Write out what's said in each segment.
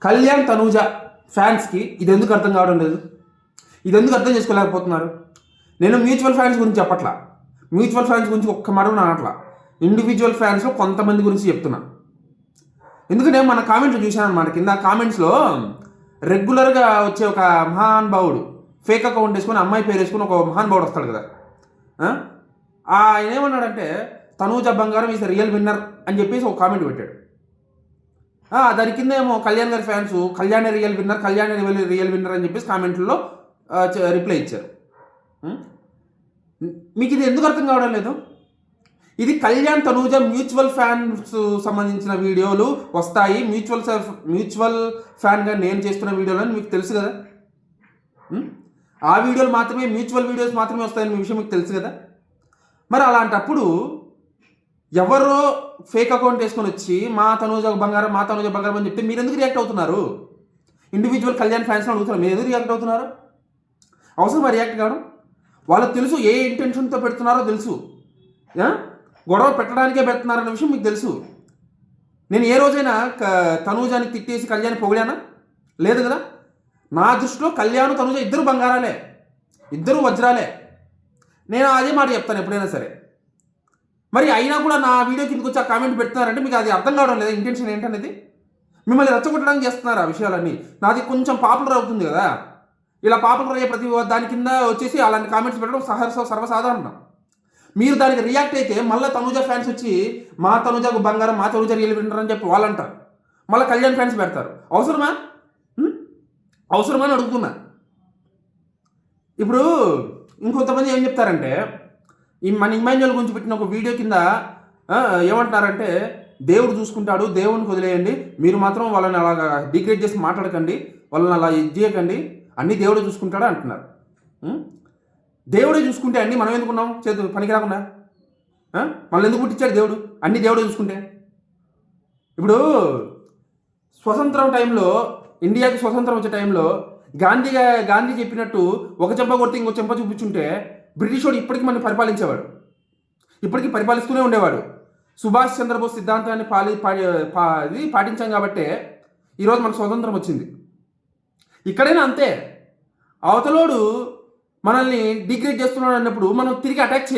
కళ్యాణ్ తనూజ ఫ్యాన్స్కి ఇది ఎందుకు అర్థం కావడం లేదు? ఇది ఎందుకు అర్థం చేసుకోలేకపోతున్నారు? నేను మ్యూచువల్ ఫ్యాన్స్ గురించి చెప్పట్లా, మ్యూచువల్ ఫ్యాన్స్ గురించి ఒక్క మాట అనట్లా, ఇండివిజువల్ ఫ్యాన్స్లో కొంతమంది గురించి చెప్తున్నా. ఎందుకంటే మన కామెంట్లు చూశాను అనమాట. కింద కామెంట్స్లో రెగ్యులర్గా వచ్చే ఒక మహానుభావుడు ఫేక్ అకౌంట్ వేసుకొని అమ్మాయి పేరు వేసుకొని ఒక మహానుభావుడు వస్తాడు కదా, ఆయన ఏమన్నాడంటే తనూజ బంగారం ఈజ్ రియల్ విన్నర్ అని చెప్పేసి ఒక కామెంట్ పెట్టాడు. దాని కింద ఏమో కళ్యాణ్ గారి fans Kalyan real winner, Kalyan real winner అని చెప్పేసి కామెంట్లో రిప్లై ఇచ్చారు. మీకు ఇది ఎందుకు అర్థం కావడం లేదు? ఇది కళ్యాణ్ తనూజ మ్యూచువల్ ఫ్యాన్స్ సంబంధించిన వీడియోలు వస్తాయి, మ్యూచువల్ ఫ్యాన్గా నేను చేస్తున్న వీడియోలు అని మీకు తెలుసు కదా. ఆ వీడియోలు మాత్రమే, మ్యూచువల్ వీడియోస్ మాత్రమే వస్తాయని విషయం మీకు తెలుసు కదా. మరి అలాంటప్పుడు ఎవరో ఫేక్ అకౌంట్ వేసుకొని వచ్చి మా తనూజ బంగారం అని చెప్తే మీరు ఎందుకు రియాక్ట్ అవుతున్నారు? ఇండివిజువల్ కళ్యాణ్ ఫ్యాన్స్ని అడుగుతున్నారు, మీరు ఎందుకు రియాక్ట్ అవుతున్నారు? అవసరమా రియాక్ట్ కావడం? వాళ్ళకి తెలుసు ఏ ఇంటెన్షన్తో పెడుతున్నారో తెలుసు, గొడవ పెట్టడానికే పెడుతున్నారన్న విషయం మీకు తెలుసు. నేను ఏ రోజైనా తనూజాని తిట్టేసి కళ్యాణ్ పొగిడానా? లేదు కదా. నా దృష్టిలో కళ్యాణ్ తనూజ ఇద్దరు బంగారాలే, ఇద్దరు వజ్రాలే. నేను అదే మాట చెప్తాను ఎప్పుడైనా సరే. మరి అయినా కూడా నా వీడియో కిందకి వచ్చి ఆ కామెంట్ పెడుతున్నారంటే మీకు అది అర్థం కావడం లేదా? ఇంటెన్షన్ ఏంటనేది మిమ్మల్ని రెచ్చగొట్టడానికి చేస్తున్నారు ఆ విషయాలన్నీ. నాది కొంచెం పాపులర్ అవుతుంది కదా, ఇలా పాపులర్ అయ్యే ప్రతి దాని కింద వచ్చేసి అలాంటి కామెంట్స్ పెట్టడం సర్వసాధారణం. మీరు దానికి రియాక్ట్ అయితే మళ్ళీ తనూజ ఫ్యాన్స్ వచ్చి మా తనూజకు బంగారం, మా తనూజ రియల్ విన్నర్ అని చెప్పి వాళ్ళు అంటారు, మళ్ళీ కళ్యాణ్ ఫ్యాన్స్ పెడతారు. అవసరమా? అవసరమా అని అడుగుతున్నా. ఇప్పుడు ఇంకొంతమంది ఏం చెప్తారంటే మన ఇమాన్యుయల్ గురించి పెట్టిన ఒక వీడియో కింద ఏమంటున్నారంటే దేవుడు చూసుకుంటాడు, దేవుడిని వదిలేయండి, మీరు మాత్రం వాళ్ళని అలాగా డిగ్రేడ్ చేసి మాట్లాడకండి, వాళ్ళని అలా ఇది చేయకండి, అన్నీ దేవుడే చూసుకుంటాడు అంటున్నారు. దేవుడే చూసుకుంటే అన్నీ మనం ఎందుకున్నాం చేతు పనికి రాకుండా? మనల్ని ఎందుకు పుట్టించాడు దేవుడు? అన్నీ దేవుడే చూసుకుంటే. ఇప్పుడు స్వతంత్రం టైంలో, ఇండియాకి స్వతంత్రం వచ్చే టైంలో గాంధీ చెప్పినట్టు ఒక చెంప కొడితే ఇంకో చెంప చూపించుంటే బ్రిటిష్ వాడు ఇప్పటికీ మనం పరిపాలించేవాడు, ఇప్పటికీ పరిపాలిస్తూనే ఉండేవాడు. సుభాష్ చంద్రబోస్ సిద్ధాంతాన్ని పాటించాం కాబట్టే ఈరోజు మనకు స్వతంత్రం వచ్చింది. ఇక్కడైనా అంతే. అవతలోడు మనల్ని డిగ్రేడ్ చేస్తున్నాడు అన్నప్పుడు మనం తిరిగి అటాక్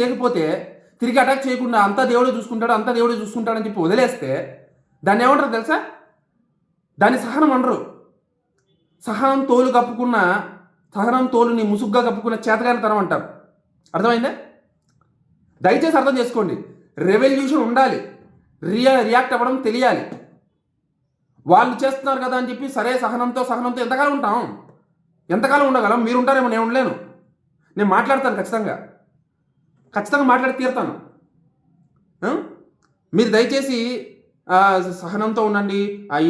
చేయకుండా అంతా దేవుడే చూసుకుంటాడని చెప్పి వదిలేస్తే దాన్ని ఏమంటారు తెలుసా? దాన్ని సహనం అనరు. సహనం తోలుని ముసుగ్గా కప్పుకున్న చేతగాని తనం అంటారు. అర్థమైందా? దయచేసి అర్థం చేసుకోండి. రెవల్యూషన్ ఉండాలి, రియాక్ట్ అవ్వడం తెలియాలి. వాళ్ళు చేస్తున్నారు కదా అని చెప్పి సరే సహనంతో ఎంతకాలం ఉంటాం? ఎంతకాలం ఉండగలం? మీరు ఉంటారేమో, నేను ఉండలేను. నేను మాట్లాడతాను, ఖచ్చితంగా మాట్లాడి తీరుతాను. మీరు దయచేసి సహనంతో ఉండండి,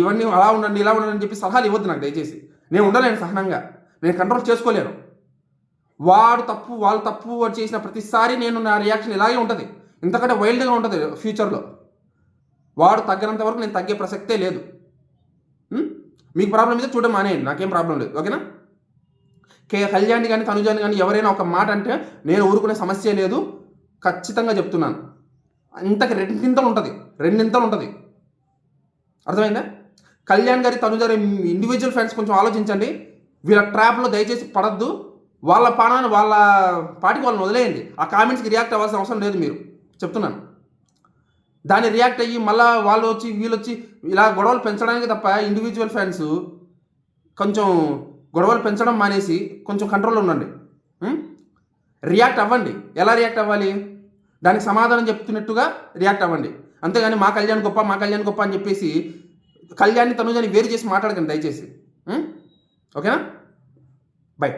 ఇవన్నీ అలా ఉండండి, ఇలా ఉండండి అని చెప్పి సలహాలు ఇవ్వద్దు నాకు దయచేసి. నేను ఉండలేను సహనంగా, నేను కంట్రోల్ చేసుకోలేను. వాళ్ళు తప్పు చేసిన ప్రతిసారి నా రియాక్షన్ ఇలాగే ఉంటుంది, ఇంతకంటే వైల్డ్గా ఉంటుంది ఫ్యూచర్లో. వాడు తగ్గినంత వరకు నేను తగ్గే ప్రసక్తే లేదు. మీకు ప్రాబ్లం అయితే చూడడం మానేయండి, నాకేం ప్రాబ్లం లేదు, ఓకేనా? కళ్యాణ్ కానీ తనుజాని కానీ ఎవరైనా ఒక మాట అంటే నేను ఊరుకునే సమస్య లేదు, ఖచ్చితంగా చెప్తున్నాను. ఇంతకు రెండింతలు ఉంటుంది. అర్థమైందా? కళ్యాణ్ గారి తనుజ ఇండివిజువల్ ఫ్యాన్స్ కొంచెం ఆలోచించండి. వీళ్ళ ట్రాప్లో దయచేసి పడద్దు. వాళ్ళ పాటికి వాళ్ళని వదిలేయండి. ఆ కామెంట్స్కి రియాక్ట్ అవ్వాల్సిన అవసరం లేదు. మీరు చెప్తున్నాను, దాన్ని రియాక్ట్ అయ్యి మళ్ళీ వీళ్ళు వచ్చి ఇలా గొడవలు పెంచడానికి తప్ప ఇండివిజువల్ ఫ్యాన్స్ కొంచెం గొడవలు పెంచడం మానేసి కొంచెం కంట్రోల్లో ఉండండి. రియాక్ట్ అవ్వండి. ఎలా రియాక్ట్ అవ్వాలి? దానికి సమాధానం చెప్తున్నట్టుగా రియాక్ట్ అవ్వండి. అంతేగాని మా కళ్యాణ్ గొప్ప అని చెప్పేసి కళ్యాణ్ని తనుజని వేరు చేసి మాట్లాడకండి దయచేసి. ఓకేనా? బై.